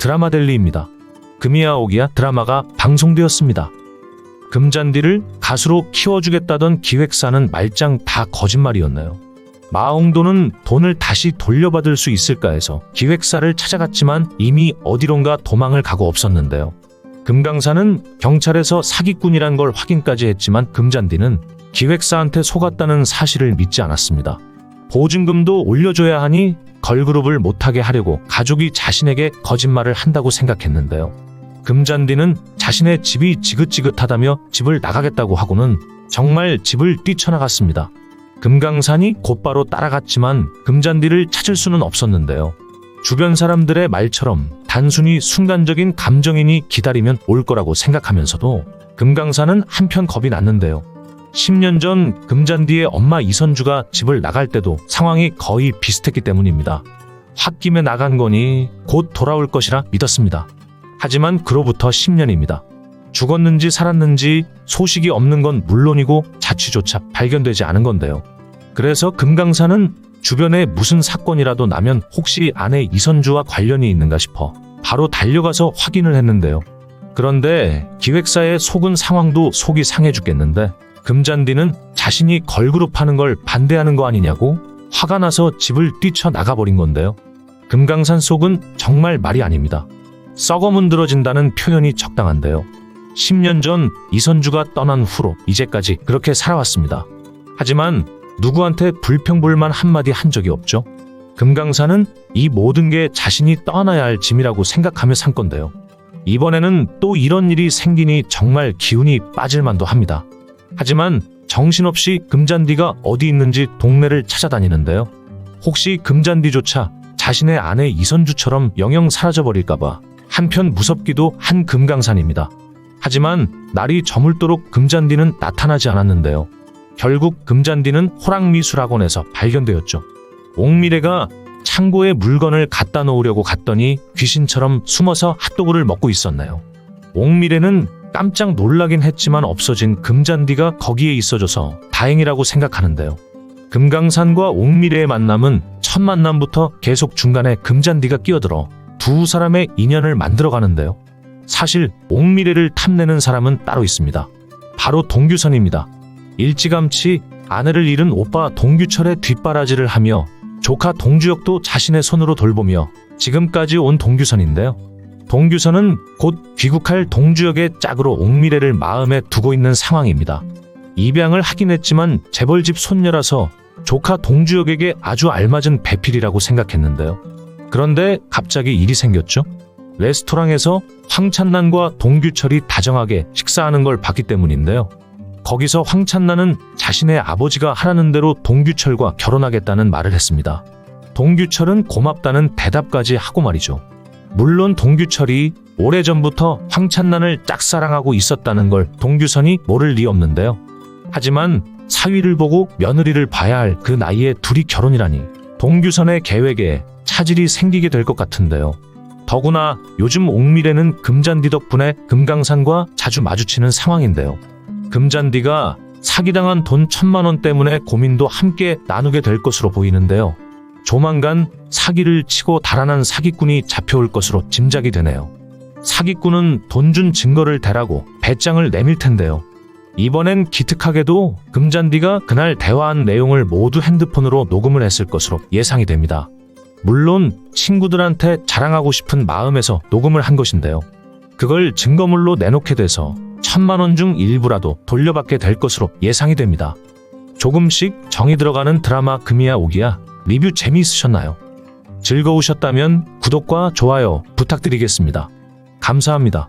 드라마델리입니다. 금이야 오기야 드라마가 방송되었습니다. 금잔디를 가수로 키워주겠다던 기획사는 말짱 다 거짓말이었나요? 마홍도는 돈을 다시 돌려받을 수 있을까 해서 기획사를 찾아갔지만 이미 어디론가 도망을 가고 없었는데요. 금강산은 경찰에서 사기꾼이란 걸 확인까지 했지만 금잔디는 기획사한테 속았다는 사실을 믿지 않았습니다. 보증금도 올려줘야 하니 걸그룹을 못하게 하려고 가족이 자신에게 거짓말을 한다고 생각했는데요. 금잔디는 자신의 집이 지긋지긋하다며 집을 나가겠다고 하고는 정말 집을 뛰쳐나갔습니다. 금강산이 곧바로 따라갔지만 금잔디를 찾을 수는 없었는데요. 주변 사람들의 말처럼 단순히 순간적인 감정이니 기다리면 올 거라고 생각하면서도 금강산은 한편 겁이 났는데요. 10년 전 금잔디의 엄마 이선주가 집을 나갈 때도 상황이 거의 비슷했기 때문입니다. 홧김에 나간 거니 곧 돌아올 것이라 믿었습니다. 하지만 그로부터 10년입니다. 죽었는지 살았는지 소식이 없는 건 물론이고 자취조차 발견되지 않은 건데요. 그래서 금강산은 주변에 무슨 사건이라도 나면 혹시 아내 이선주와 관련이 있는가 싶어 바로 달려가서 확인을 했는데요. 그런데 기획사에 속은 상황도 속이 상해 죽겠는데 금잔디는 자신이 걸그룹 하는 걸 반대하는 거 아니냐고 화가 나서 집을 뛰쳐나가버린 건데요. 금강산 속은 정말 말이 아닙니다. 썩어 문드러진다는 표현이 적당한데요. 10년 전 이선주가 떠난 후로 이제까지 그렇게 살아왔습니다. 하지만 누구한테 불평불만 한마디 한 적이 없죠. 금강산은 이 모든 게 자신이 떠나야 할 짐이라고 생각하며 산 건데요. 이번에는 또 이런 일이 생기니 정말 기운이 빠질 만도 합니다. 하지만 정신없이 금잔디가 어디 있는지 동네를 찾아다니는데요. 혹시 금잔디조차 자신의 아내 이선주처럼 영영 사라져버릴까봐 한편 무섭기도 한 금강산입니다. 하지만 날이 저물도록 금잔디는 나타나지 않았는데요. 결국 금잔디는 호랑미술학원에서 발견되었죠. 옥미래가 창고에 물건을 갖다 놓으려고 갔더니 귀신처럼 숨어서 핫도그를 먹고 있었나요? 옥미래는 깜짝 놀라긴 했지만 없어진 금잔디가 거기에 있어줘서 다행이라고 생각하는데요. 금강산과 옥미래의 만남은 첫 만남부터 계속 중간에 금잔디가 끼어들어 두 사람의 인연을 만들어가는데요. 사실 옥미래를 탐내는 사람은 따로 있습니다. 바로 동규선입니다. 일찌감치 아내를 잃은 오빠 동규철의 뒷바라지를 하며 조카 동주혁도 자신의 손으로 돌보며 지금까지 온 동규선인데요. 동규선은 곧 귀국할 동주혁의 짝으로 옥미래를 마음에 두고 있는 상황입니다. 입양을 하긴 했지만 재벌집 손녀라서 조카 동주혁에게 아주 알맞은 배필이라고 생각했는데요. 그런데 갑자기 일이 생겼죠. 레스토랑에서 황찬란과 동규철이 다정하게 식사하는 걸 봤기 때문인데요. 거기서 황찬란은 자신의 아버지가 하라는 대로 동규철과 결혼하겠다는 말을 했습니다. 동규철은 고맙다는 대답까지 하고 말이죠. 물론 동규철이 오래전부터 황찬란을 짝사랑하고 있었다는 걸 동규선이 모를 리 없는데요. 하지만 사위를 보고 며느리를 봐야 할 그 나이에 둘이 결혼이라니 동규선의 계획에 차질이 생기게 될 것 같은데요. 더구나 요즘 옥미래는 금잔디 덕분에 금강산과 자주 마주치는 상황인데요. 금잔디가 사기당한 돈 1,000만 원 때문에 고민도 함께 나누게 될 것으로 보이는데요. 조만간 사기를 치고 달아난 사기꾼이 잡혀올 것으로 짐작이 되네요. 사기꾼은 돈 준 증거를 대라고 배짱을 내밀 텐데요. 이번엔 기특하게도 금잔디가 그날 대화한 내용을 모두 핸드폰으로 녹음을 했을 것으로 예상이 됩니다. 물론 친구들한테 자랑하고 싶은 마음에서 녹음을 한 것인데요. 그걸 증거물로 내놓게 돼서 1,000만 원 중 일부라도 돌려받게 될 것으로 예상이 됩니다. 조금씩 정이 들어가는 드라마 금이야 오기야 리뷰 재미있으셨나요? 즐거우셨다면 구독과 좋아요 부탁드리겠습니다. 감사합니다.